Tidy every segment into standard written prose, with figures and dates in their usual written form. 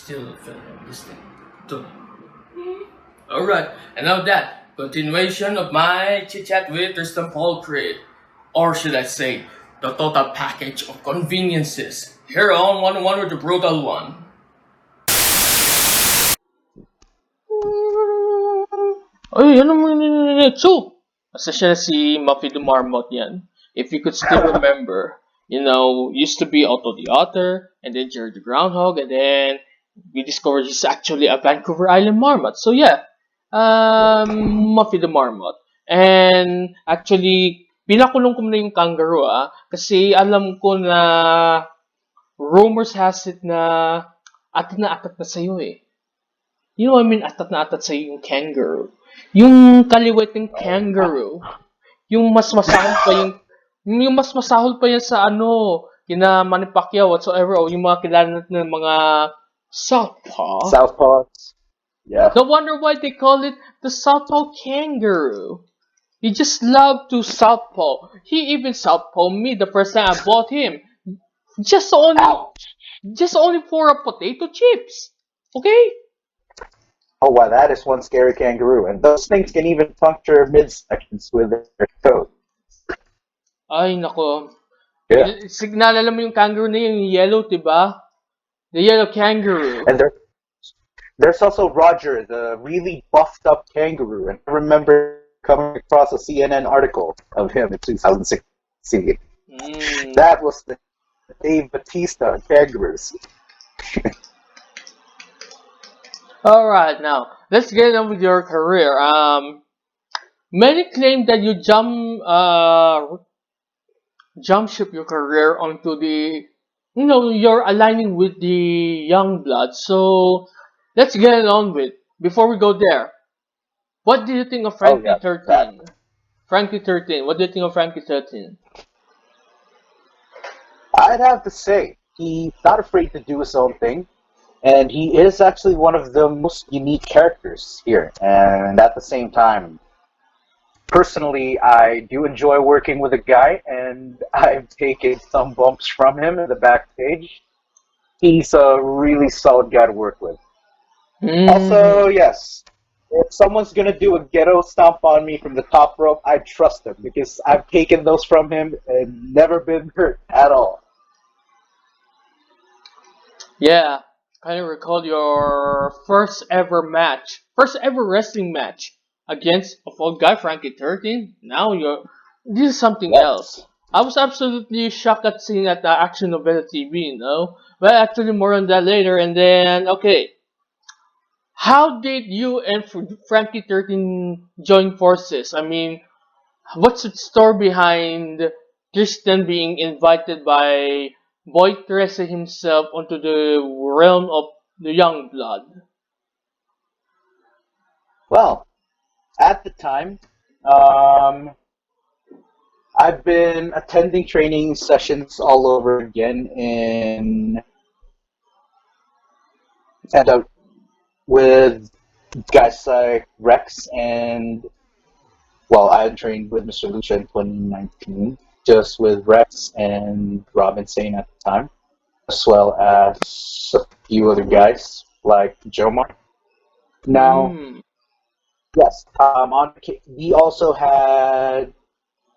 still listening. Alright, and now that continuation of my chit chat with Tristan Paul Creed, or should I say, the total package of conveniences. Here on 101 with the brutal one. Ay, ano mo yun? So, asa siya si Muffy the Marmot yan. If you could still remember, used to be Otto the Otter, and then Jerry the Groundhog, and then we discovered he's actually a Vancouver Island Marmot. So yeah, Muffy the Marmot. And actually, pinakulong ko na yung kangaroo kasi alam ko na rumors has it na atat na sa'yo eh. You know what I mean? Atat na atat sa'yo yung kangaroo. Yung kaliweteng kangaroo, yung mas masahol pa yan sa kina Manny Pacquiao whatsoever, o yung mga kilala natin ng mga Southpaw. Southpaws. Yeah. No wonder why they call it the Southpaw kangaroo. He just loved to Southpaw. He even Southpaw me the first time I bought him. Just only for a potato chips. Okay? Oh, wow, that is one scary kangaroo. And those things can even puncture midsections with their toes. Ay, nako. Yeah. Naalala mo yung kangaroo na yung yellow, diba? The yellow kangaroo. And there's also Roger, the really buffed up kangaroo. And I remember coming across a CNN article of him in 2016. That was the Dave Bautista of kangaroos. Alright, now, let's get on with your career. Many claim that you jump ship your career onto you're aligning with the young blood. So, let's get it on with. Before we go there, what do you think of Frankie 13? Frankie 13, what do you think of Frankie 13? I'd have to say, he's not afraid to do his own thing. And he is actually one of the most unique characters here. And at the same time, personally, I do enjoy working with the guy, and I've taken some bumps from him in the backstage. He's a really solid guy to work with. Also, yes, if someone's going to do a ghetto stomp on me from the top rope, I trust him because I've taken those from him and never been hurt at all. Yeah. I recall your first ever wrestling match against a old guy, Frankie 13. Now this is something else. I was absolutely shocked at seeing that Action Novella TV, But actually more on that later. And then, okay, how did you and Frankie 13 join forces? I mean, what's the story behind Tristan being invited by Boy Teresa himself onto the realm of the young blood? Well, at the time, I've been attending training sessions all over again with guys like Rex and, well, I had trained with Mr. Lucha in 2019. Just with Rex and Robin Sane at the time, as well as a few other guys like Jomar. Now, yes, we also had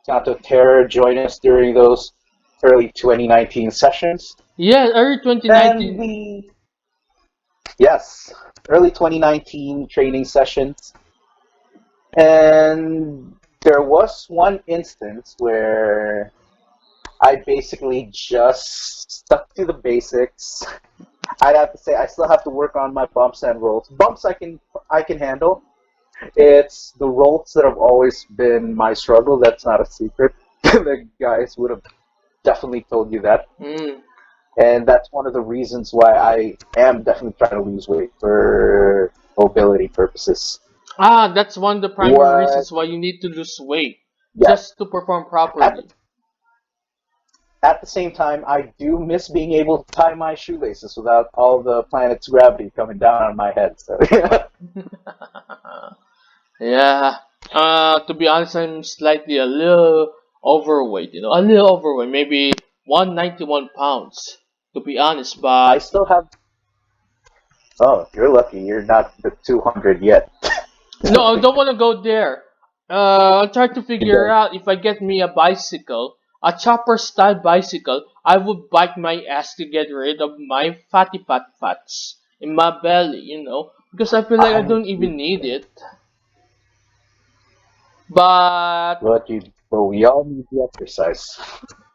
Santo Terra join us during those early 2019 sessions. Yeah, early 2019. Yes, early 2019 training sessions. And there was one instance where I basically just stuck to the basics. I'd have to say I still have to work on my bumps and rolls. Bumps I can handle. It's the rolls that have always been my struggle. That's not a secret. The guys would have definitely told you that. And that's one of the reasons why I am definitely trying to lose weight for mobility purposes. That's one of the primary reasons why you need to lose weight. Yeah. Just to perform properly. At the same time, I do miss being able to tie my shoelaces without all the planet's gravity coming down on my head. So, yeah. To be honest, I'm slightly a little overweight. Maybe 191 pounds. To be honest, but I still have Oh, you're lucky. You're not the 200 yet. No, I don't want to go there. I'm trying to You figure don't. out if I get me a bicycle, a chopper style bicycle, I would bike my ass to get rid of my fats in my belly, because I feel like I I don't even need it. But but we all need the exercise.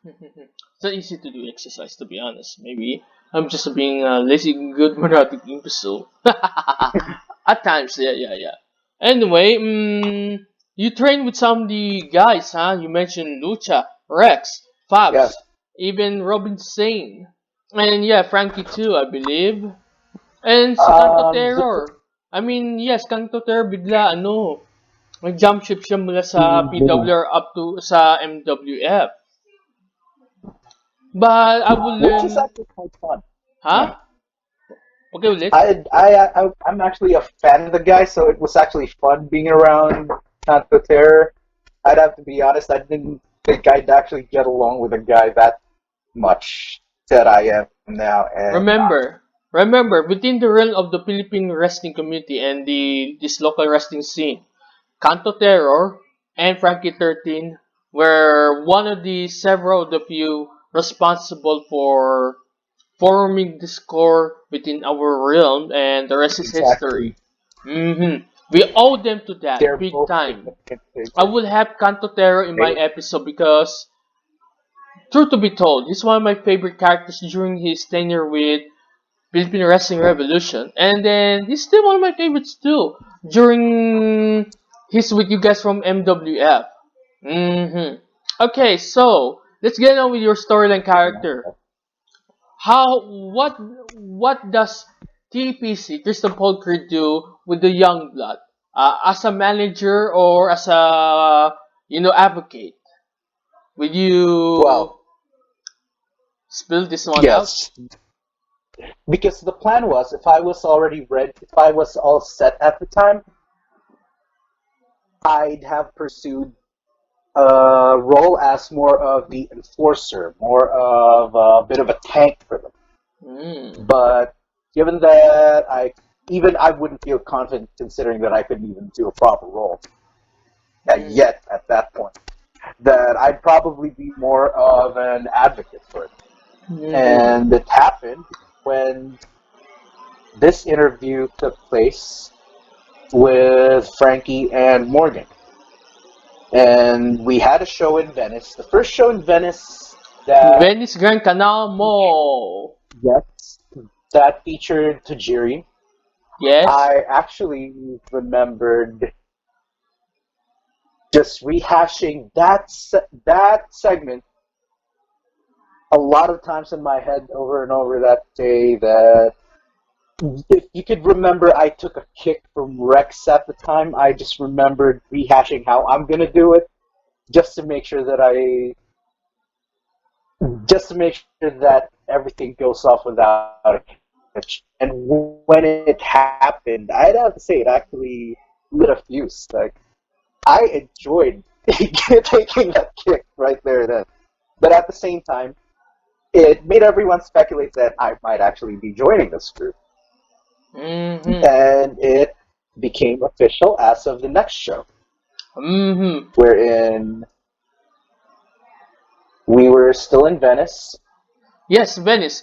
it's not easy to do exercise, to be honest. Maybe I'm just being a lazy, good, neurotic imbecile. At times, yeah, yeah, yeah. Anyway, you train with some of the guys, huh? You mentioned Lucha, Rex, Fabs, Yes. even Robin Sane. And yeah, Frankie too, I believe. And si Kanto The Terror. I mean, yes, Kanto Terror bigla, nag-jump ship siya mula sa the PWR up to sa MWF. But I will which is learn, actually quite fun. ha? Yeah. Okay ulit? I'm actually a fan of the guy, so it was actually fun being around Canto Terror. I'd have to be honest, I didn't think I'd actually get along with a guy that much that I am now, and Remember, within the realm of the Philippine wrestling community and this local wrestling scene, Canto Terror and Frankie 13 were one of the several of the few responsible for forming this core within our realm, and the rest is exactly, history. We owe them to that they're big both time. significant I figures. will have Canto Terror in my They, episode because, truth to be told, he's one of my favorite characters during his tenure with Philippine Wrestling Revolution. And then he's still one of my favorites too during his with you guys from MWF. Okay, so let's get on with your storyline character. How what does TPC Tristan Paul Creed do with the young blood? As a manager or as a advocate? Will you well, spill this one out? yes, because the plan was if I was already ready, if I was all set at the time, I'd have pursued a role as more of the enforcer, more of a bit of a tank for them. Mm. But given that I wouldn't feel confident considering that I couldn't even do a proper role Mm. yet at that point. That I'd probably be more of an advocate for it. Mm-hmm. And it happened when this interview took place with Frankie and Morgan. And we had a show in Venice. The first show in Venice that Venice Grand Canal Mall. yes, that featured Tajiri. Yes. I actually remembered just rehashing that segment a lot of times in my head over and over that day. That if you could remember, I took a kick from Rex at the time. I just remembered rehashing how I'm gonna do it, just to make sure that just to make sure that everything goes off without a hitch. And when it happened, I'd have to say it actually lit a fuse. Like I enjoyed taking that kick right there then. But at the same time, it made everyone speculate that I might actually be joining this group. Mm-hmm. And it became official as of the next show, Mm-hmm. wherein we were still in Venice. Yes, Venice.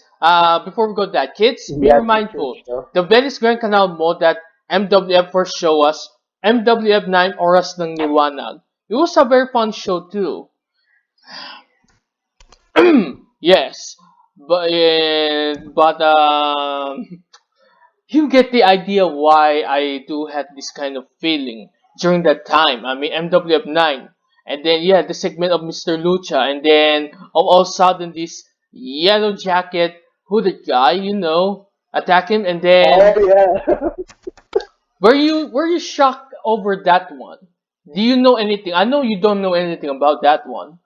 Before we go to that, kids, We be had featured mindful. show. The Venice Grand Canal Mall that MWF first show us, MWF 9 Oras ng Liwanag. It was a very fun show too. Yes, but you get the idea why I do have this kind of feeling during that time. I mean, MWF 9. And then, yeah, the segment of Mr. Lucha. And then, all of a sudden, this yellow jacket hooded guy, attack him. And Oh then, yeah. were you shocked over that one? Do you know anything? I know you don't know anything about that one.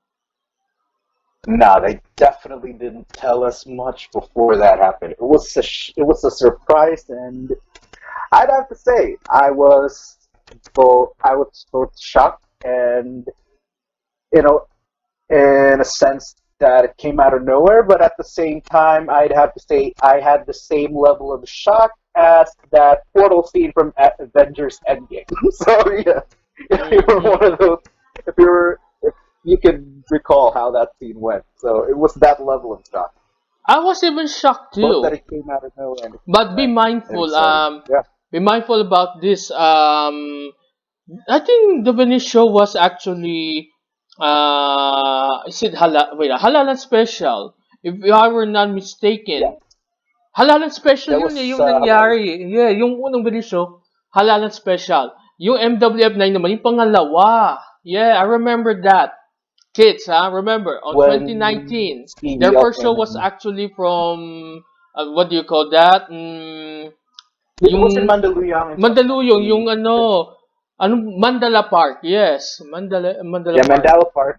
No, they definitely didn't tell us much before that happened. It was a surprise, and I'd have to say I was both shocked and you know in a sense that it came out of nowhere, but at the same time, I'd have to say I had the same level of shock as that portal scene from Avengers Endgame. So yeah, if you were Hmm. one of those, if you can recall how that scene went, so it was that level of shock. I was even shocked Both that too. it came out of nowhere But and mindful. exciting. Yeah, Be mindful about this. I think the Venice show was actually is it halal? Wait, halalan special. If I were not yeah, mistaken, halalan special that yun eh, was yung Hawaii. nangyari. Yeah, yung unang Venice show, halalan special. Yung MWF9 naman, yung pangalawa. Yeah, I remember that. Kids, remember, on When 2019, their Stevie L first show came was in. actually from, what do you call that? It was in Yung Mandaluyong in Mandaluyong, yung 2019. Mandala Park, yes, Mandala Yeah, Park. Mandala Park.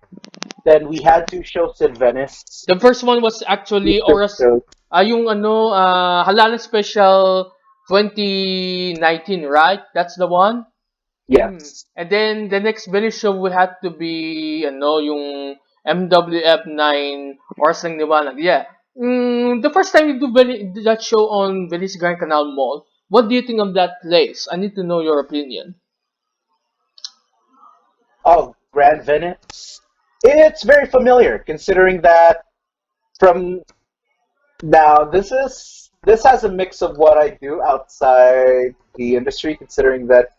Then we had two shows in Venice. The first one was actually Easter Oras, shows. yung Halalan Special 2019, right? That's the one? Yes. And then the next Venice show would have to be yung MWF9 Oras ng Liwanag. Yeah. The first time you do that show on Venice Grand Canal Mall, what do you think of that place? I need to know your opinion. Oh, Grand Venice. It's very familiar, considering that from now this has a mix of what I do outside the industry, considering that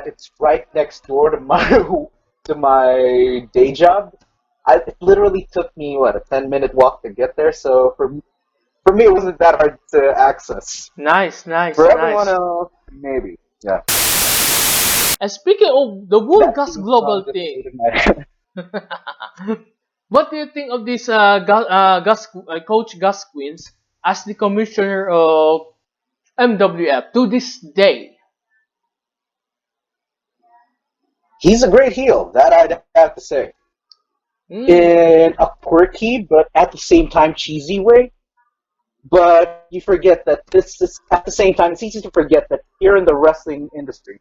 it's right next door to my to my day job. It literally took me what a 10-minute walk to get there. So for me, it wasn't that hard to access. Nice, nice, For everyone nice. else, maybe. Yeah, And speaking of the World that Gas theme song Global just thing, stayed in my head. what do you think of this Coach Gus Queens as the commissioner of MWF to this day? He's a great heel. That I'd have to say, Mm, in a quirky but at the same time cheesy way. But you forget that this is at the same time. It's easy to forget that here in the wrestling industry,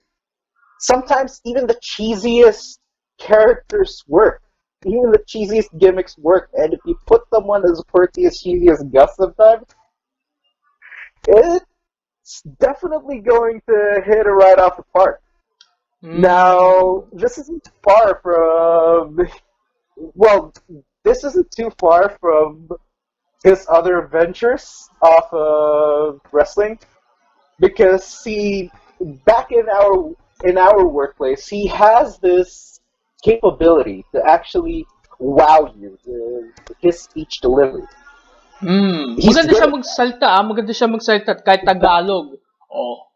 sometimes even the cheesiest characters work. Even the cheesiest gimmicks work. And if you put someone as quirky as cheesy as Gus sometimes, it's definitely going to hit it right off the park. mm, Now, this isn't far from, well, this isn't too far from his other ventures off of wrestling because see, back in our workplace, he has this capability to actually wow you with his speech delivery. He's Maganda good siya at that. magsalita, maganda siya magsalita kahit Tagalog. Oh.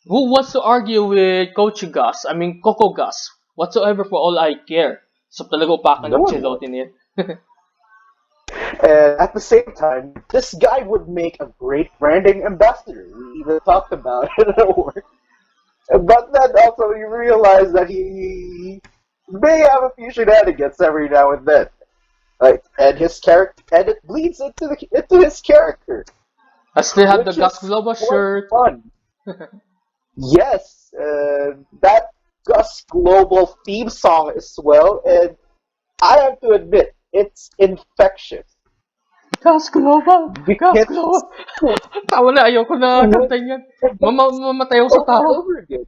Who wants to argue with Coach Gus? I mean, Coco Gus. Whatsoever for all I care. So talaga upakan No ng one chilote would. niya. And at the same time, this guy would make a great branding ambassador. We even talked about it at work. But then also you realize that he may have a few shenanigans every now and then. Like, and his character, and it bleeds into his character, I still have the which Gus is Globo quite shirt. fun. Yes, that Gus Global theme song as well, and I have to admit, it's infectious Gus Global! Gus because Global! Tawa na, ayoko na kantayin yan. Mamatay ako sa over and tawa. over again.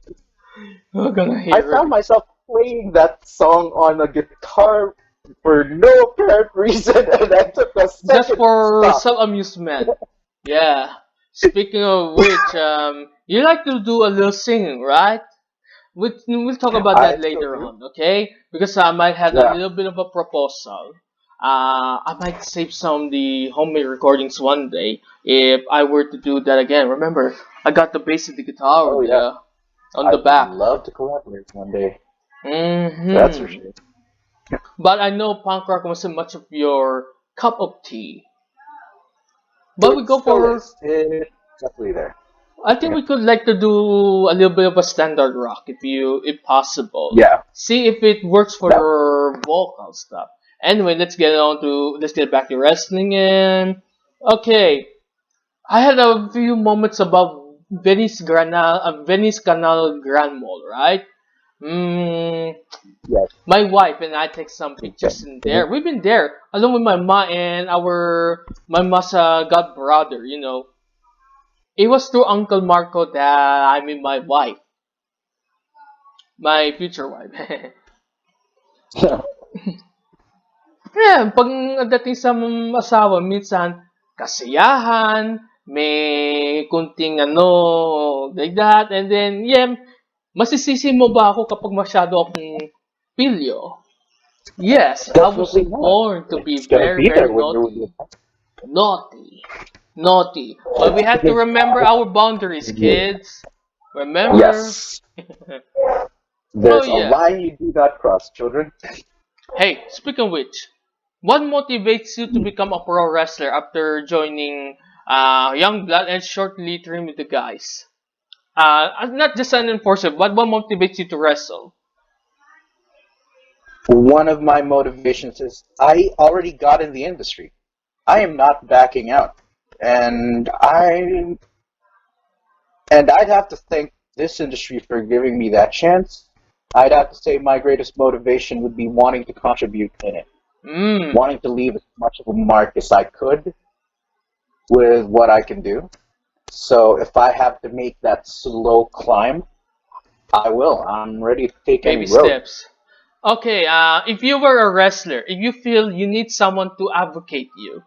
I'm gonna I hear found it. myself playing that song on a guitar for no apparent reason, and I took a Just second to for stop. some amusement. Yeah. Speaking of which, you like to do a little singing, right? We'll talk about I that still later do. on, okay? Because I might have a Yeah. little bit of a proposal. I might save some of the homemade recordings one day if I were to do that again. Remember, I got the bass of the guitar Oh yeah. on I the would back. love to collaborate one day. That's for Hmm. sure. But I know punk rock wasn't much of your cup of tea. But we It go still for. is. It's definitely there. I think we could like to do a little bit of a standard rock if possible. Yeah. See if it works for That your vocal stuff. Anyway, let's get back to wrestling and okay. I had a few moments about Venice Canal Grand Mall, right? Mm, yes. my wife and I take some pictures in there. Okay. We've been there along with my ma and my ma's god brother. It was through Uncle Marco that I met my wife, my future wife. Yeah, pag dating sa asawa, minsan kasiyahan, may kunting ano, like that, and then, yeah, masisisi mo ba ako kapag masyado akong pilyo? Yes, I was Definitely not. born to be It's gonna very, be very there when you're with your naughty. Naughty. Naughty. But we have to because remember our boundaries, kids. Remember? yes, Oh, there's a yeah. line you do not cross, children. Hey, speaking of which, what motivates you to become a pro wrestler after joining Young Blood and shortly train with the guys? Not just an enforcer, but what motivates you to wrestle? One of my motivations is I already got in the industry. I am not backing out, and I'd have to thank this industry for giving me that chance. I'd have to say my greatest motivation would be wanting to contribute in it, Mm, wanting to leave as much of a mark as I could with what I can do. So if I have to make that slow climb, I will. I'm ready to take any baby road. steps. Okay, if you were a wrestler, if you feel you need someone to advocate you,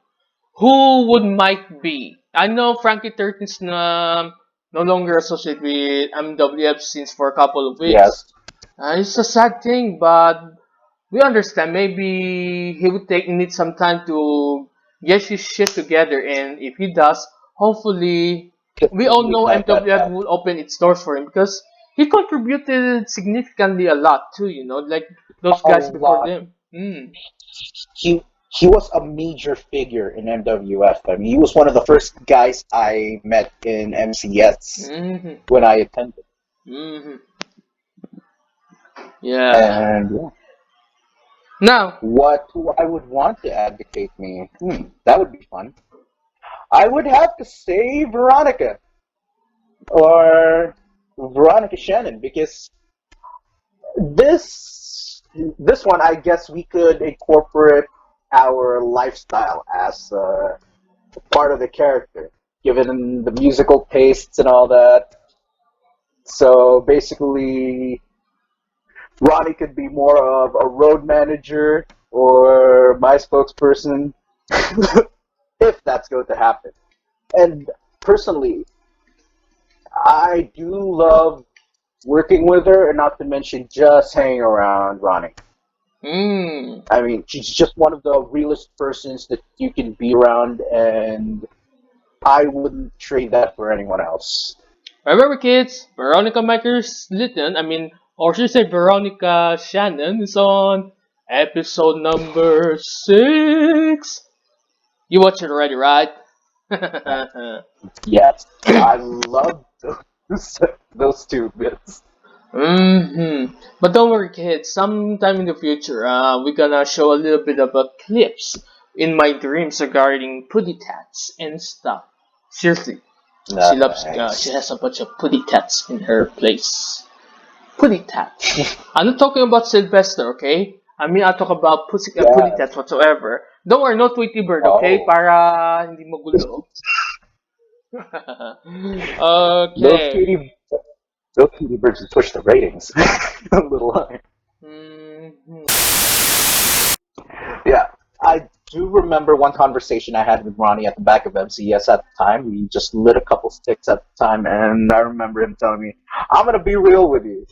who would might be? I know Frankie 13's no longer associated with MWF since for a couple of weeks. Yes. It's a sad thing, but we understand. Maybe he would need some time to get his shit together, and if he does, hopefully, we all Definitely know let that MWF happen. will open its doors for him because he contributed significantly a lot too. You know, like those A guys before lot. them. Mm. He was a major figure in MWF. I mean, he was one of the first guys I met in MCS Hmm. when I attended. Hmm. Yeah. And yeah, Now, what who I would want to advocate me? That would be fun. I would have to say Veronica or Veronica Shannon because this one I guess we could incorporate our lifestyle as part of the character, given the musical tastes and all that. So basically, Ronnie could be more of a road manager or my spokesperson, if that's going to happen. And personally, I do love working with her, and not to mention just hanging around Ronnie. mm. I mean, she's just one of the realest persons that you can be around, and I wouldn't trade that for anyone else. Remember, kids, Veronica Makers Litton, or should I say Veronica Shannon, is on episode number 6. You watched it already, right? Yes, I love those those two bits. But don't worry, kids. Sometime in the future, we're gonna show a little bit of a clips in my dreams regarding putty tats and stuff. Seriously, she loves. She Nice. has a bunch of putty tats in her place. Putty tats. I'm not talking about Sylvester, okay? I'll talk about putty Yes. tats whatsoever. Don't worry, no Tweety Bird, okay? Oh, Para hindi magulo. those Okay. cutie those cutie birds would push the ratings a little higher. Mhm. Yeah, I do remember one conversation I had with Ronnie at the back of MCS at the time. We just lit a couple sticks at the time, and I remember him telling me, "I'm gonna be real with you.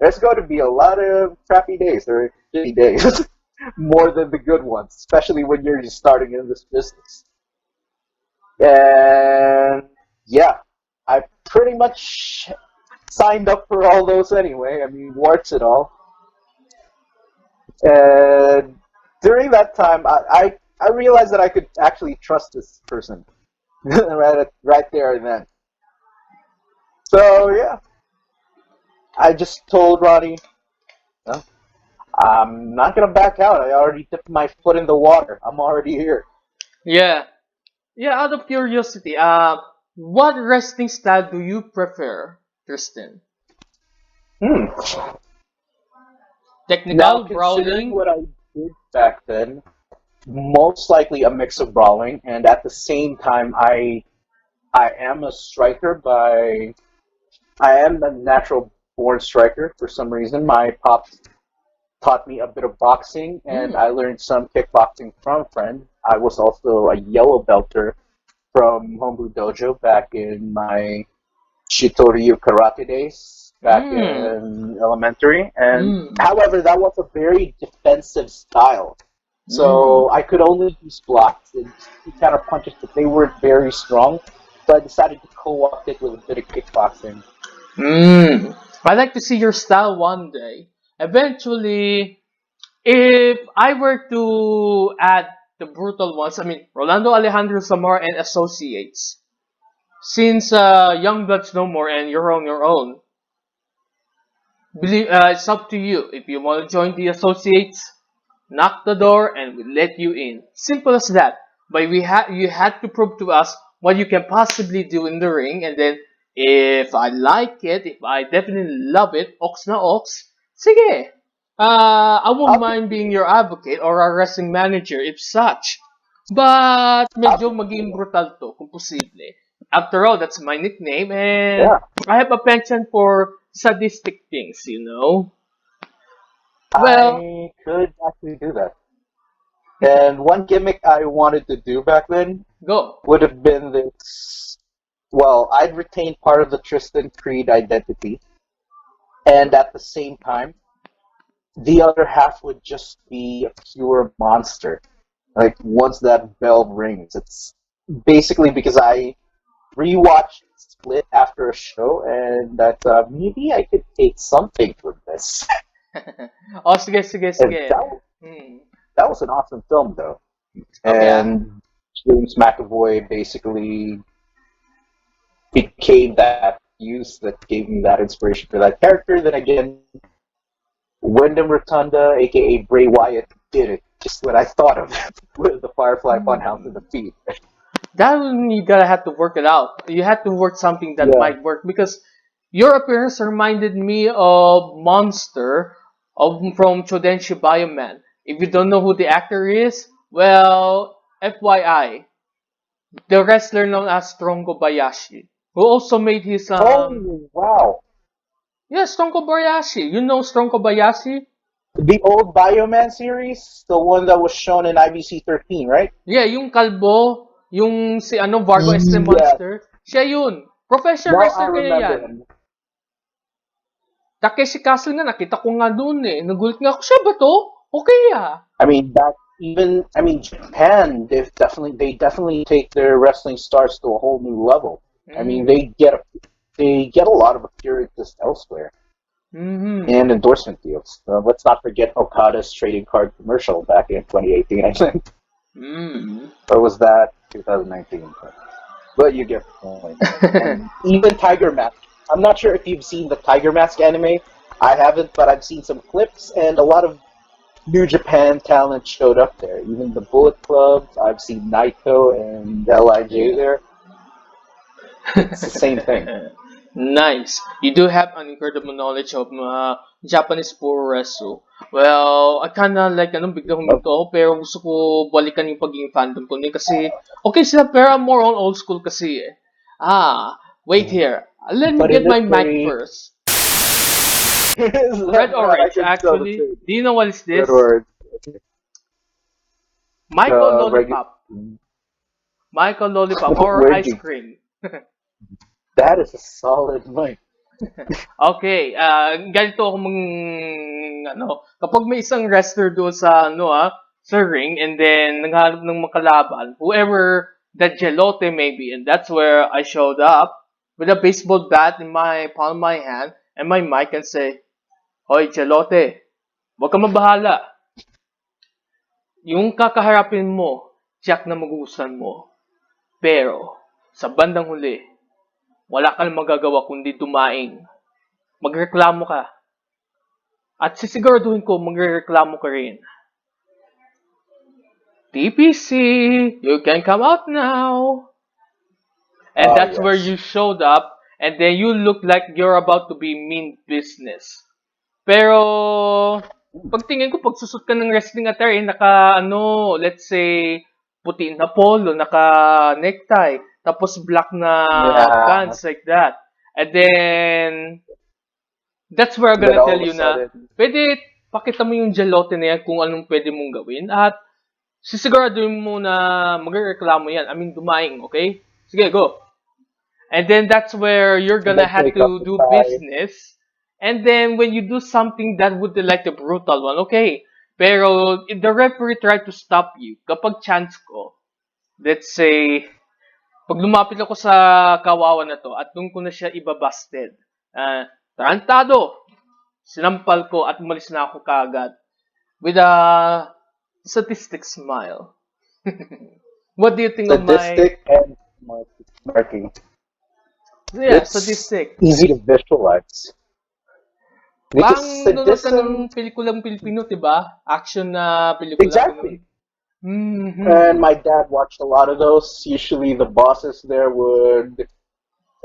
There's going to be a lot of crappy days or shitty days, more than the good ones, especially when you're just starting in this business." And yeah, I pretty much signed up for all those anyway. I mean, warts and all. And during that time, I realized that I could actually trust this person right there and then. So yeah, I just told Ronnie, "No, I'm not gonna back out. I already dipped my foot in the water. I'm already here." Yeah. Yeah, out of curiosity, what wrestling style do you prefer, Tristan? Hmm. Now, Technical, considering brawling? what I did back then, most likely a mix of brawling, and at the same time, I I am a striker by. I am a natural born striker for some reason. My pops taught me a bit of boxing, and Mm. I learned some kickboxing from a friend. I was also a yellow belter from Hombu Dojo back in my Shitoryu karate days back Mm. in elementary. And Mm. however, that was a very defensive style. Mm. So I could only use blocks and kind of punches, but they weren't very strong. So I decided to co-opt it with a bit of kickboxing. Mm. I'd like to see your style one day. Eventually, if I were to add the brutal ones, I mean, Rolando Alejandro Zamora and Associates, since Young Blood's no more and you're on your own, it's up to you. If you want to join the Associates, knock the door and we let you in. Simple as that. But you had to prove to us what you can possibly do in the ring, and then if I like it, if I definitely love it, ox na ox, sige. I won't I'll mind being your advocate or a wrestling manager if such. But I'll medyo maging brutal to kung posible. After all, that's my nickname and yeah, I have a penchant for sadistic things, you know? Well, I could actually do that. And one gimmick I wanted to do back then go. would have been this. Well, I'd retain part of the Tristan Creed identity, and at the same time, the other half would just be a pure monster. Like once that bell rings, it's basically because I rewatched Split after a show, and that maybe I could take something from this. Oh, sige, sige, And sige. Hmm. that was an awesome film, though. Okay, ah. And James McAvoy basically became that use that gave me that inspiration for that character. Then again, Wyndham Rotunda, aka Bray Wyatt, did it just what I thought of with the Firefly Funhouse in the feet. That one you gotta have to work it out. You had to work something that Yeah. might work because your appearance reminded me of Monster from Chodenshi Bioman. If you don't know who the actor is, well, FYI, the wrestler known as Strong Kobayashi, who also made his Oh wow! yeah, Strong Kobayashi. You know Strong Kobayashi? The old Bioman series, the one that was shown in IBC 13, right? Yeah, yung kalbo, yung si ano, Vargo S. the Yeah. Monster, siya yun. Professional Now I wrestler kaya remember yan. him. Takeshi Castle nga, nakita ko nga doon eh. Nagulat nga ako, siya ba to? Okay ah. I mean that even I mean Japan, they definitely take their wrestling stars to a whole new level. I mean Mm. they get a lot of appearances elsewhere Mm-hmm. and endorsement deals. Let's not forget Okada's trading card commercial back in 2018, I think. Mm. Or was that 2019? But you get the point. And even Tiger Mask. I'm not sure if you've seen the Tiger Mask anime. I haven't, but I've seen some clips, and a lot of New Japan talent showed up there. Even the Bullet Club. I've seen Naito and Lij there. It's the same thing. Nice. You do have an incredible knowledge of Japanese pro wrestle. Well, I kinda like, bigla Oh, huminto ako, pero gusto ko balikan yung pagiging fandom ko niya kasi, okay sila, pero I'm more on old school kasi eh. Wait here. Let me but get in my this mic way, first. Red I orange, can tell the actually. same. Do you know what is Red this? Orange. Michael The regular. Lollipop. Michael Lollipop or Where'd ice you? cream. That is a solid mic. Okay, ganito ako kapag may isang wrestler doon sa, sa ring, and then naghahanap ng makalaban, whoever that gelote may be, and that's where I showed up with a baseball bat in my palm of my hand, and my mic and say, Hoy, gelote, huwag ka mabahala. Yung kakaharapin mo, tiyak na magugustuhan mo. Pero, sa bandang huli, wala ka nang magagawa kundi dumaing. Magreklamo ka. At sisiguraduhin ko magrereklamo ka rin. TPC, you can come out now. And Oh that's where yes. you showed up, and then you look like you're about to be mean business. Pero, pagtingin ko, pagsusot ka ng wrestling attire, naka, let's say, puti na polo, naka necktie, tapos black na Yeah. pants like that. And then, that's where I'm Then gonna all tell of a you na, sudden, pwede, pakita mo yung jalote na yan kung anong pwede mong gawin at sisiguraduhin mo na magreklamo yan. I mean, dumaing, okay? Sige, go. And then that's where you're and gonna then have take up to the do tie. business. And then when you do something that would be like the brutal one, okay. Pero if the referee tried to stop you, kapag chance ko, let's say, pag lumapit ako sa kawawa na to at doon ko na siya ibabasted, tarantado, sinampal ko at umalis na ako kaagad with a sadistic smile. What do you think of my, Sadistic and marking. yeah, It's sadistic? easy to visualize. Because Parang nanonood ka ng sadism, pelikulang Pilipino, diba? Action na pelikula, ganun. exactly. And Mm-hmm. my dad watched a lot of those. Usually the bosses there would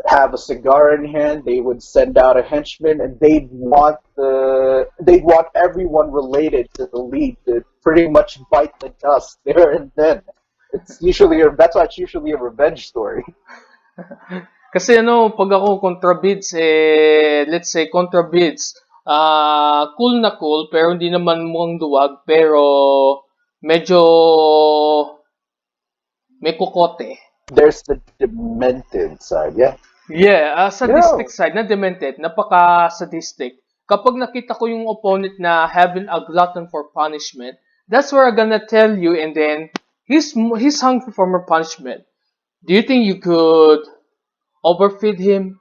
have a cigar in hand, they would send out a henchman, and they'd want everyone related to the lead to pretty much bite the dust there and then. That's why it's usually a revenge story. Kasi ano, pag ako contra bids, let's say contra bids, cool na cool, pero hindi naman mukhang duwag, pero medyo may kokote. There's the demented side, yeah. Yeah, Yeah. sadistic side, na demented, napaka-sadistic. Kapag nakita ko yung opponent na having a glutton for punishment, that's where I'm gonna tell you, and then, he's hungry for more punishment. Do you think you could overfeed him?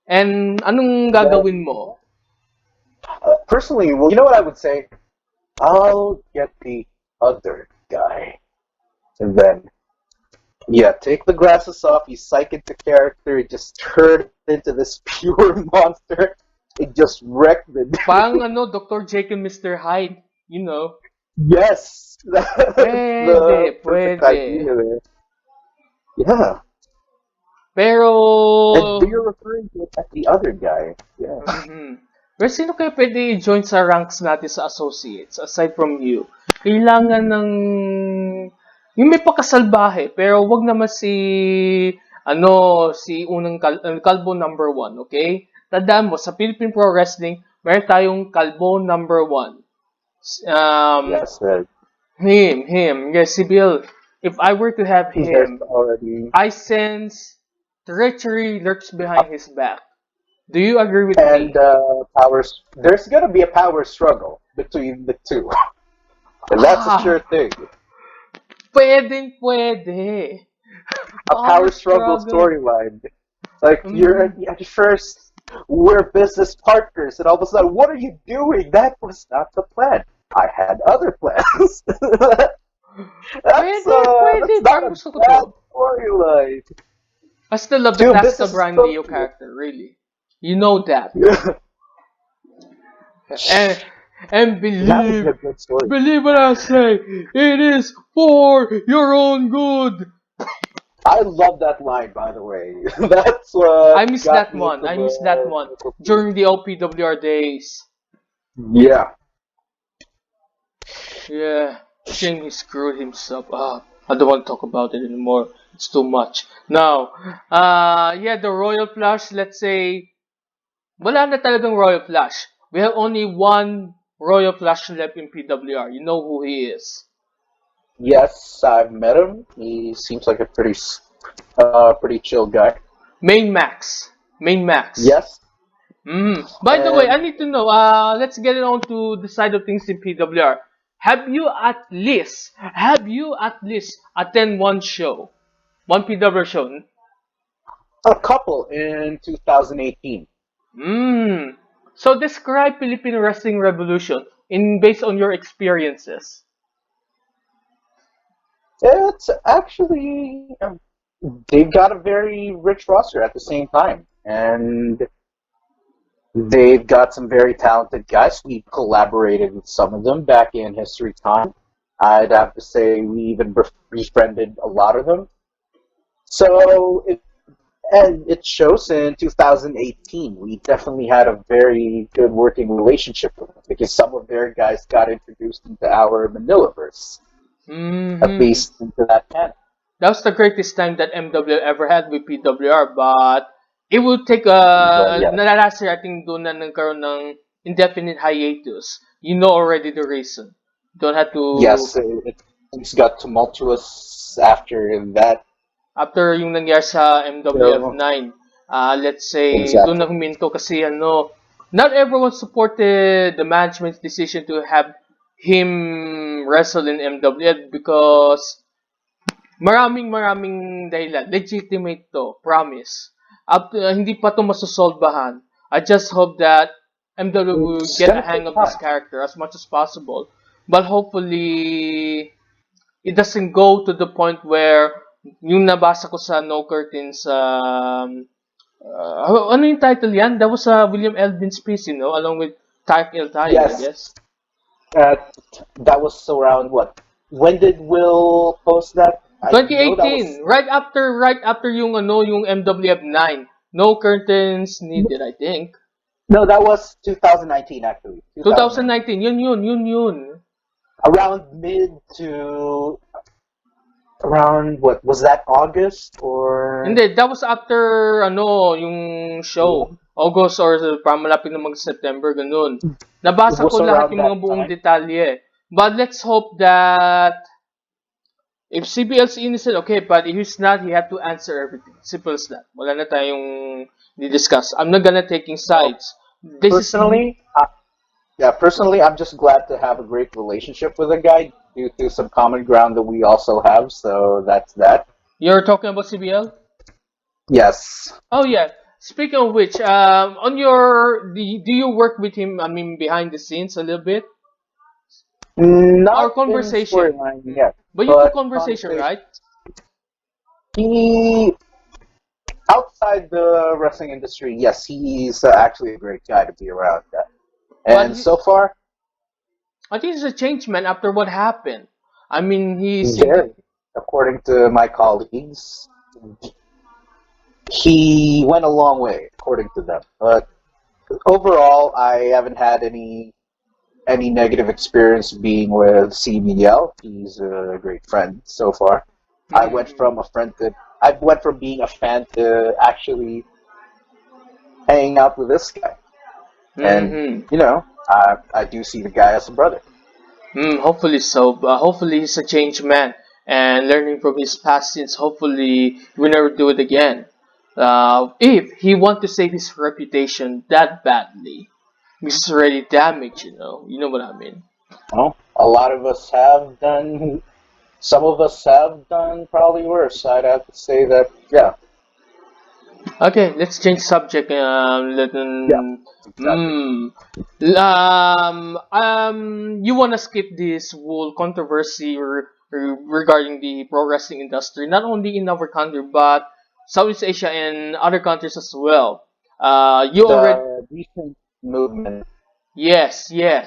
And anong gagawin Then, mo? personally, well, you know what I would say? I'll get the other guy. And then, yeah, take the glasses off, you psych into character, you just turn it into this pure monster. It just wrecked the. Parang ano, Dr. Jekyll, Mr. Hyde, you know. Yes! That's Pwede, the perfect pwede. idea there. Yeah. And Pero, you're referring to the other guy. Yeah. pero sino kaya pwede i-join sa ranks natin sa associates, aside from you? Kailangan ng, yung may pakasalbahe, pero wag naman si Kalbo number 1, okay? Tandaan mo, sa Philippine Pro Wrestling, meron tayong Kalbo number 1. Yes, Him. Yes, si Bill. If I were to have there's him, already. I sense treachery lurks behind his back. Do you agree with And me? powers. There's gonna be a power struggle between the two. And that's a Ah, sure thing. pwede. A Power power struggle struggle. storyline. Like you're Mm, at first we're business partners, and all of a sudden, what are you doing? That was not the plan. I had other plans. pwede. That's not Parang a gusto ko to. bad storyline. I still love the Two classical businesses Brian go Dio through character, really. You know that. it. And, and That would be believe, a good story. believe what I say, it is for your own good. I love that line, by the way. That's I what miss got that me one. into I miss that one. the During the OPWR days. yeah. Yeah. Shame he screwed himself up. I don't want to talk about it anymore. It's too much. Now, yeah, the Royal Flush, let's say, wala na talagang Royal Flush. We have only one Royal Flush left in PWR. You know who he is. Yes, I've met him. He seems like a pretty chill guy. Main Max. Main Max. Yes, By the way, I and need to know, let's get it on to the side of things in PWR. Have you at least attend one show? One PWR show? a couple in 2018. So describe Philippine Wrestling Revolution in based on your experiences. It's actually they've got a very rich roster at the same time, and they've got some very talented guys. We collaborated with some of them back in history time. I'd have to say we even befriended a lot of them. So it shows in 2018 we definitely had a very good working relationship with them because some of their guys got introduced into our Manilaverse, at Mm-hmm. least into that canon. that was the greatest time that MW ever had with PWR, but it would take But yeah, last year I think doon na nagkaroon ng indefinite hiatus. You know already the reason. Don't have to yes, things got tumultuous after that. after yung nangyari sa So, MWF9. Let's say doon na exactly. huminto kasi not everyone supported the management's decision to have him wrestle in MWF because maraming dahilan. Legitimate to, promise. Hindi pa to masosolbahan. I just hope that MW will It's get a gonna hang take of this time. character as much as possible. But hopefully, it doesn't go to the point where yung nabasa ko sa No Curtains, ano yung title yan? That was William Elvin's piece, along with Tarik El Tayo, I Yes, guess. uh, that was around what? When did Will post that? I know that was 2018, right after yung MWF9. No curtains needed, I think. no, that was 2019 actually. 2019. 2019, yun. Around mid to around what was that August or Hindi, that was after, yung show. August or parang malapit na mag-September, ganun. it Nabasa was ko lahat around yung mga that buong time? detalye. But let's hope that if CBL's innocent, okay, but if he's not, he had to answer everything. Simple as that. Wala na tayong di-discuss. I'm not gonna taking Well, sides. This is, personally, yeah, personally, I'm just glad to have a great relationship with a guy due to some common ground that we also have. So that's that. you're talking about CBL? Yes, Oh yeah. Speaking of which, do you work with him, I mean, behind the scenes a little bit? Our not in conversation. storyline yet, But you took but conversation, conversation. right? He outside the wrestling industry, yes, he's actually a great guy to be around. But And so far, I think he's a changed man after what happened. I mean, he seemed to, very, according to my colleagues, he went a long way, according to them. But overall, I haven't had any negative experience being with CBL. He's a great friend so far. I went mm, from a friend to I went from being a fan to actually hanging out with this guy, and mm-hmm. I do see the guy as a brother. Hopefully so. But hopefully he's a changed man and learning from his past sins. Hopefully he will never do it again. If he want to save his reputation that badly, because it's already damaged. You know what I mean. Well, a lot of us have done. Some of us have done probably worse. I'd have to say that. Yeah. Okay, let's change subject. Yeah. Exactly. You wanna skip this whole controversy regarding the pro wrestling industry, not only in our country but Southeast Asia and other countries as well. You already The recent movement. yes. Yeah.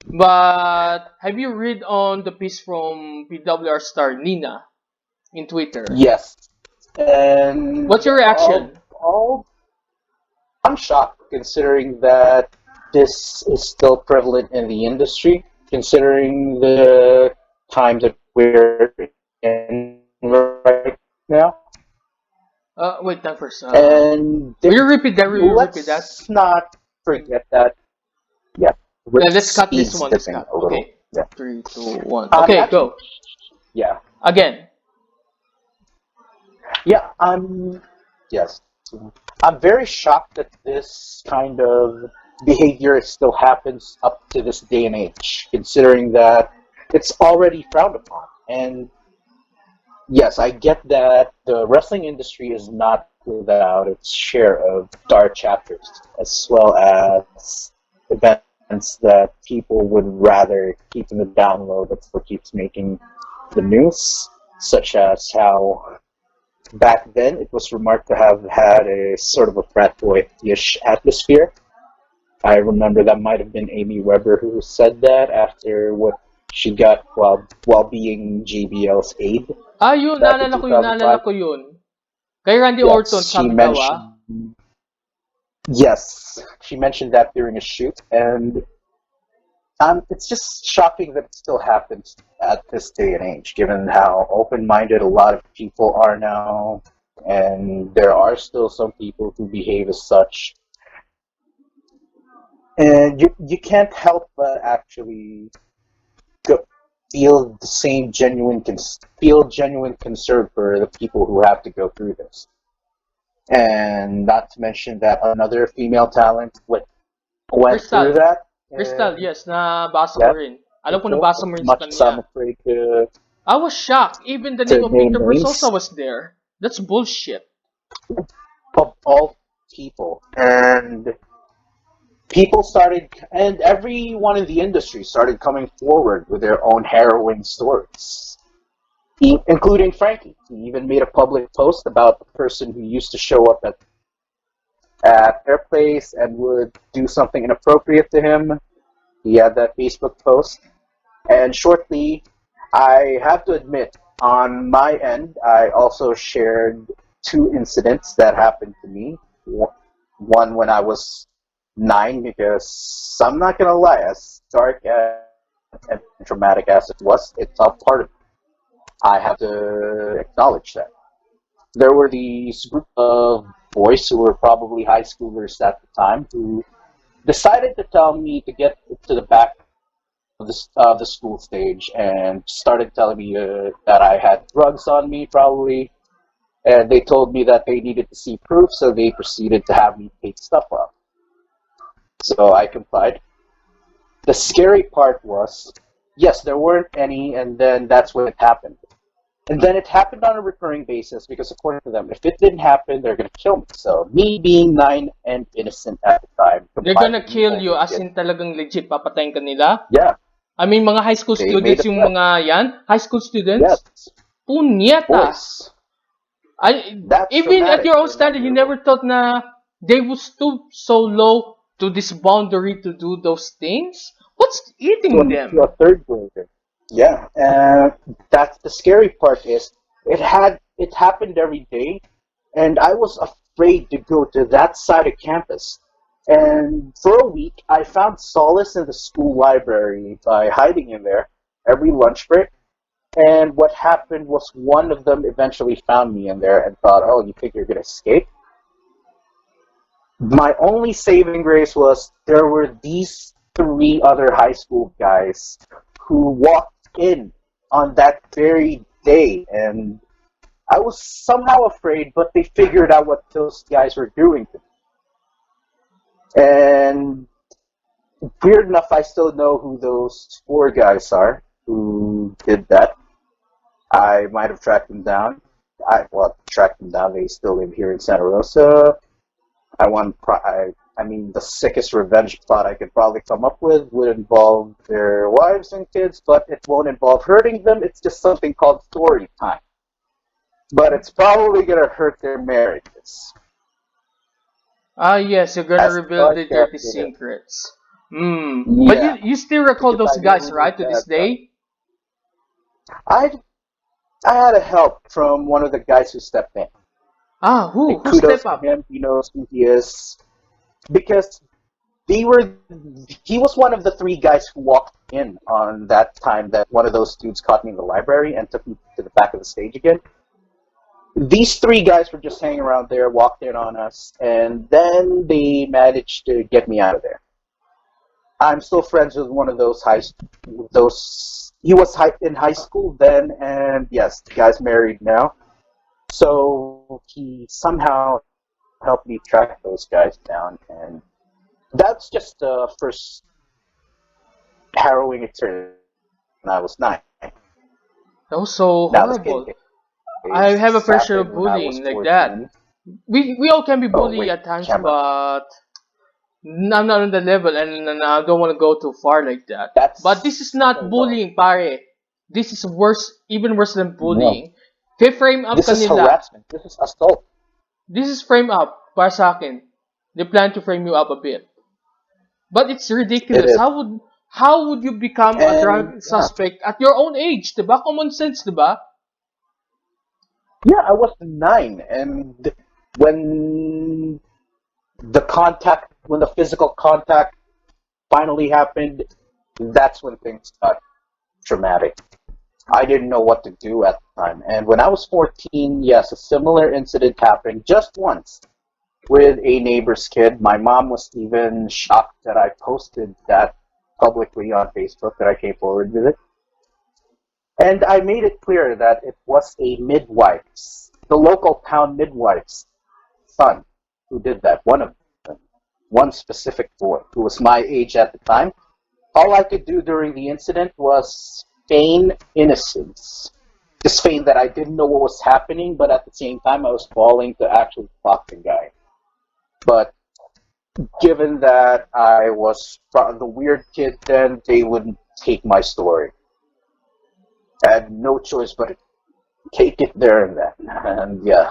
But have you read on the piece from PWR star Nina in Twitter? Yes. And What's your reaction? all I'm shocked considering that this is still prevalent in the industry, considering the times that we're in right now. Wait, that first. And Will you repeat that? Will you repeat that? let's not forget that, yeah, we're Let's cut this speeds one. Let's dipping cut. a little. Okay. Yeah. 3, 2, 1. Okay, Actually, go. yeah. Again. Yeah, yes. I'm very shocked that this kind of behavior still happens up to this day and age, considering that it's already frowned upon. And yes, I get that the wrestling industry is not without its share of dark chapters, as well as events that people would rather keep in the down low but still keeps making the news, such as how back then it was remarked to have had a sort of a frat boy-ish atmosphere. I remember that might have been Amy Weber who said that after what she got while being JBL's aide back in Naalala 2005. ko yun. Kay Randy Orton, Yes, she sabi daw mentioned. Yes, she mentioned that during a shoot, and it's just shocking that it still happens at this day and age, given how open-minded a lot of people are now, and there are still some people who behave as such, and you can't help but actually go, feel the same feel genuine concern for the people who have to go through this. And not to mention that another female talent went through Crystal. that, Crystal, and yes, nabasa ko yeah, rin. Alam ko so nabasa mo as rin sa much as I'm kanya. afraid to I was shocked. Even the name to of name Peter Versosa names was there. That's bullshit. of all people, and people started, and everyone in the industry started coming forward with their own harrowing stories, including Frankie. He even made a public post about the person who used to show up at their place and would do something inappropriate to him. He had that Facebook post. And shortly, I have to admit, on my end, I also shared two incidents that happened to me. One when I was 9, because I'm not gonna lie, as dark and traumatic as it was, it's all part of it. I have to acknowledge that. There were these group of boys who were probably high schoolers at the time who decided to tell me to get to the back of the school stage and started telling me that I had drugs on me, probably, and they told me that they needed to see proof, so they proceeded to have me take stuff off. So I complied. The scary part was, yes, there weren't any, and then that's when it happened. And then it happened on a recurring basis because, according to them, if it didn't happen, they're going to kill me. So, me being 9 and innocent at the time, They're complied gonna with me kill you holding as it. in talagang legit papatayin ka nila. Yeah, I mean, mga high school they made students a yung threat. mga yan. High school students. Yes, Punyeta. boys. I That's even at traumatic your own for a standard, you 9-year-old. never thought na they would stoop so low to this boundary to do those things. What's eating To them? a third grader. Yeah, that's the scary part is it happened every day, and I was afraid to go to that side of campus. And for a week, I found solace in the school library by hiding in there every lunch break. And what happened was one of them eventually found me in there and thought, "Oh, you think you're gonna escape?" My only saving grace was there were these three other high school guys who walked in on that very day, and I was somehow afraid, but they figured out what those guys were doing to me. And weird enough, I still know who those four guys are who did that. I might have tracked them down. Tracked them down. They still live here in Santa Rosa. I mean, the sickest revenge plot I could probably come up with would involve their wives and kids, but it won't involve hurting them. It's just something called story time. But it's probably gonna hurt their marriages. Ah, yes, you're gonna As reveal dark the as dirty it is. secrets. Hmm. But Yeah, you still recall because those I know guys, who those right, to this guys are. day? I I had a help from one of the guys who stepped in. Ah, who? And Who step kudos to up? him. He knows who he is because they were he was one of the three guys who walked in on that time that one of those dudes caught me in the library and took me to the back of the stage again. These three guys were just hanging around there, walked in on us, and then they managed to get me out of there. I'm still friends with one of those. He was in high school then, and yes, the guy's married now. So he somehow helped me track those guys down, and that's just the first harrowing experience when I was 9. That was so Now the scary horrible. I have a case version of happened when I was bullying like that. 14. We all can be Oh bullied wait, at times, camera. but I'm not on the level, and I don't want to go too far like that. But this is That's so not low. bullying, pare. This is worse, even worse than No, bullying. Frame up this is kanila. harassment. This is assault. This is frame up, para sa akin. They plan to frame you up a bit. But it's It ridiculous. is. How would you become a And drug yeah, suspect at your own age, diba? Common sense, diba? yeah, I was 9, and when when the physical contact finally happened, that's when things got traumatic. I didn't know what to do at the time. And when I was 14, yes, a similar incident happened just once with a neighbor's kid. My mom was even shocked that I posted that publicly on Facebook, that I came forward with it. And I made it clear that it was a midwife's, the local town midwife's son who did that. One of them, one specific boy who was my age at the time. All I could do during the incident was feign innocence. Just feign that I didn't know what was happening, but at the same time I was falling to actually fuck the guy. But given that I was the weird kid then, they wouldn't take my story. I had no choice but to take it there and then. And yeah.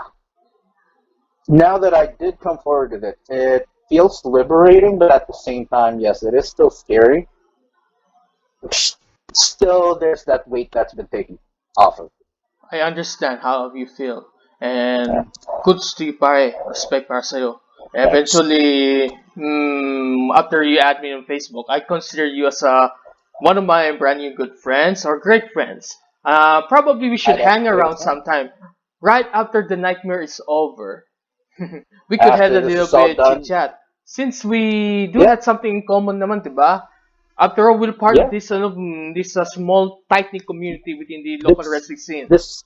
Now that I did come forward with it, it feels liberating, but at the same time, yes, it is still scary. Still, there's that weight that's been taken off of. I understand how you feel. And Yeah. goods to you, pare. Respect para sa'yo. Thanks. Eventually, after you add me on Facebook, I consider you as one of my brand new good friends or great friends. Probably we should I'd hang say around so. sometime. Right after the nightmare is over. We could have After a this little is all bit chit done, chat. Since we do yeah, have something in common naman, diba? After all, we're part of yeah, this small, tight-knit community within the local this, wrestling scene. this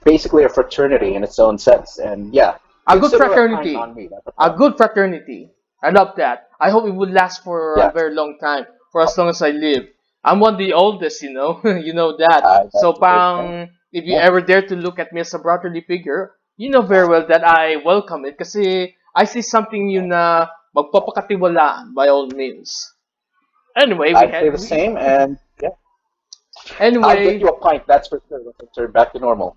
basically a fraternity in its own sense, and yeah, A good consider a pint fraternity. on me. That's a A problem. good fraternity. I love that. I hope it would last for a Yeah, very long time. For as long as I live. I'm one of the oldest, you know. You know that. So that's a good thing. parang, if you Yeah, ever dare to look at me as a brotherly figure, you know very well that I welcome it. Kasi I see something yun na magpapakatiwalaan by all means. Anyway, I'd say the same, and yeah, I'll get anyway, you a pint. That's for sure. Let's return back to normal.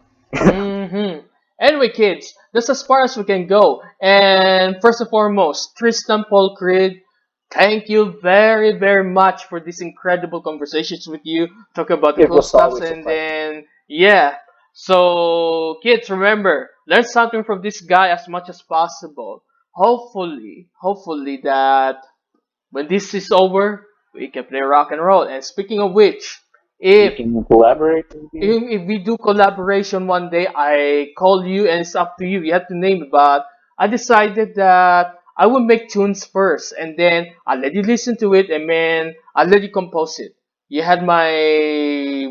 Anyway, kids, that's as far as we can go. And first and foremost, Tristan Paul Creed, thank you very, very much for these incredible conversations with you. Talk about the It cool was stuffs, always a and pleasure. then yeah. So, kids, remember, learn something from this guy as much as possible. Hopefully that when this is over, we can play rock and roll. And speaking of which, We if can collaborate, maybe. if we do collaboration one day, I call you and it's up to you. You have to name it, but I decided that I will make tunes first and then I'll let you listen to it and then I'll let you compose it. You had my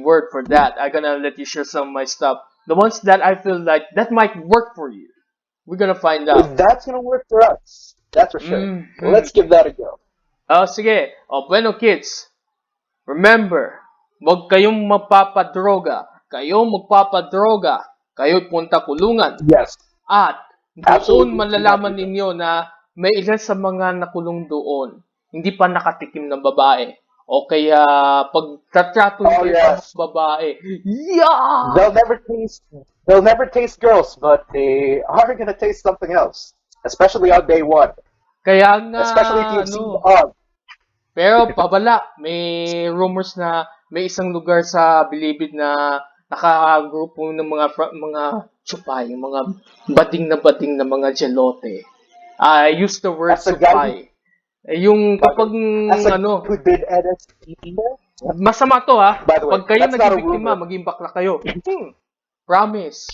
word for that. I'm gonna let you share some of my stuff. The ones that I feel like that might work for you. We're gonna find out. That's gonna work for us. That's for sure. Mm-hmm. Let's give that a go. Oh, sige. Oh, bueno kids. Remember, huwag kayong magpapadroga. Kayong magpapadroga. Kayo'y punta kulungan. Yes, At doon absolutely. Do not malalaman do that. ninyo na may ilan sa mga nakulong doon hindi pa nakatikim ng babae. O kaya pagtatrato Oh kayo sa mga yes, babae. Yeah! they'll never taste. They'll never taste girls, but they are gonna taste something else. Especially on day one. Kaya nga, Especially if you've seen ano, Og. pero pabala, may rumors na may isang lugar sa Bilibid na nakagrupo ng mga tsupay, mga bading na mga jelote. I use the word As a guy who, supay. Yung by the kapag way, as a guy ano, who did NSTP, masama to ha. by the way, Pag kayo that's not a naging biktima, rumor. maging bakla kayo. Promise.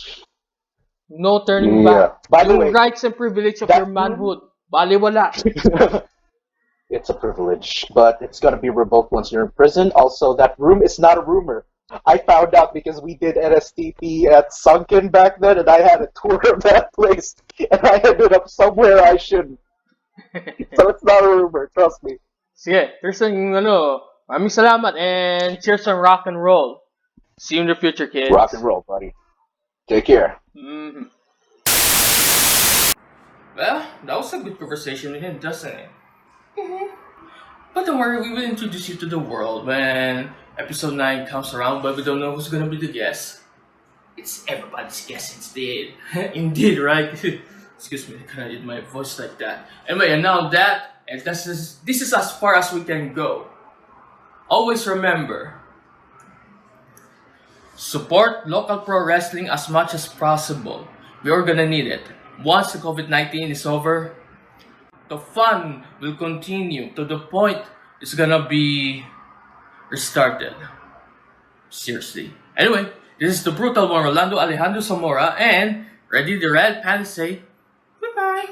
No turning Yeah. back. By the Yung way, rights and privilege of your that room, manhood, baliwala. it's a privilege, but it's gonna be revoked once you're in prison. Also, that room is not a rumor. I found out because we did NSTP at Sunken back then, and I had a tour of that place, and I ended up somewhere I shouldn't. So it's not a rumor, trust me. Sige, there's ang maraming salamat and cheers on rock and roll. See you in the future, Rock kids. and roll, buddy. Take care. hmm Well, that was a good conversation with him, doesn't it? But don't worry, we will introduce you to the world when episode 9 comes around, but we don't know who's gonna be the guest. It's everybody's guess instead. Indeed, right? Excuse me, I kinda did my voice like that. Anyway, and now that, and this is as far as we can go. Always remember, support local pro wrestling as much as possible. We are gonna need it. Once the COVID-19 is over, the fun will continue to the point it's gonna be restarted. Seriously. Anyway, this is the brutal one, Rolando Alejandro Zamora, and Ready the Red Pants say goodbye.